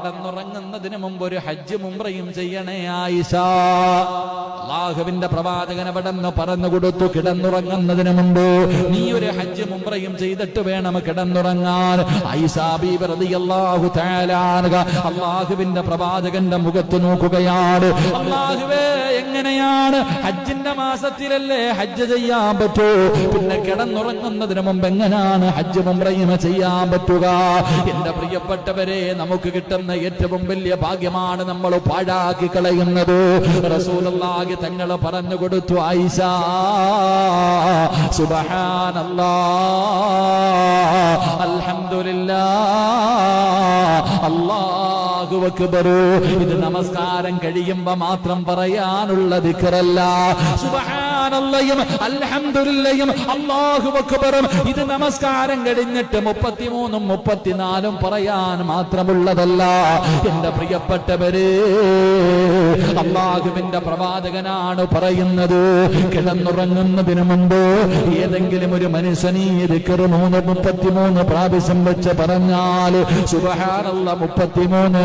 കിടന്നുറങ്ങുന്നതിന് മുമ്പ് ഒരു ഹജ്ജ് ഉംറയും ചെയ്യണേ ആയിഷ. അല്ലാഹുവിന്റെ പ്രവാചകൻ അവിടെന്ന് പറഞ്ഞു കൊടുത്തു, കിടന്നുറങ്ങുന്നതിന് മുമ്പ് നീ ഒരു ഹജ്ജ് ഉംറയും ചെയ്തിട്ട് വേണം കിടന്നുറങ്ങാൻ. ആയിഷ ബീബി റളിയല്ലാഹു തആല അൻഹ അല്ലാഹുവിന്റെ പ്രവാചകന്റെ മുഖത്ത് നോക്കുകയാണ്. അല്ലാഹുവേ, എങ്ങനെയാണ് ഹജ്ജിന്റെ മാസത്തിലല്ലേ ഹജ്ജ് ചെയ്യാൻ പറ്റൂ, പിന്നെ കിടന്നുറങ്ങുന്നതിന് മുമ്പ് എങ്ങനെയാണ് ഹജ്ജ് ഉംറയും ചെയ്യാൻ പറ്റുക? എന്റെ പ്രിയപ്പെട്ടവരെ, നമുക്ക് കിട്ടുന്ന ഏറ്റവും വലിയ ഭാഗ്യമാണ് നമ്മൾ പാഴാക്കി കളയുന്നത്. റസൂലുള്ളാഹി തങ്ങൾ പറഞ്ഞു കൊടുത്തു, ആയിഷ സുബ്ഹാനല്ലാഹ് അൽഹംദുലില്ലാഹ് അല്ലാഹു അക്ബർ. ഇത് നമസ്കാരം കഴിയുമ്പോ മാത്രം പറയാനുള്ള ദിക്റല്ല. സുബ്ഹാനല്ലാഹും അൽഹംദുലില്ലാഹും അല്ലാഹു അക്ബറും ഇത് നമസ്കാരം കഴിഞ്ഞിട്ട് 33ഉം 34ഉം പറയാൻ മാത്രമുള്ളതല്ല. എന്റെ പ്രിയപ്പെട്ടവരെ, അല്ലാഹുവിന്റെ പ്രവാചകനാണ് പറയുന്നത്, കിടന്നുറങ്ങുന്നതിന് മുമ്പ് ഏതെങ്കിലും ഒരു മനുഷ്യനീ ദിക്ർ 33 പ്രാവശ്യം വെച്ച് പറഞ്ഞാൽ സുബ്ഹാനല്ലാഹ് 33,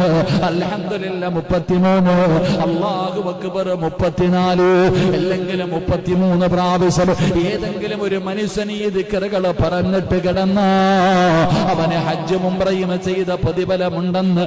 അൽഹംദുലില്ലാഹ് 33, അല്ലാഹു അക്ബർ 34, അല്ലെങ്കിൽ 33 പ്രാവശ്യം ഏതെങ്കിലും ഒരു മനുഷ്യൻ ഈ ദിക്റുകൾ പറഞ്ഞിട്ട് കിടന്ന അവന് ഹജ്ജ് ഉംറയും ചെയ്ത പ്രതിഫലമുണ്ടെന്ന്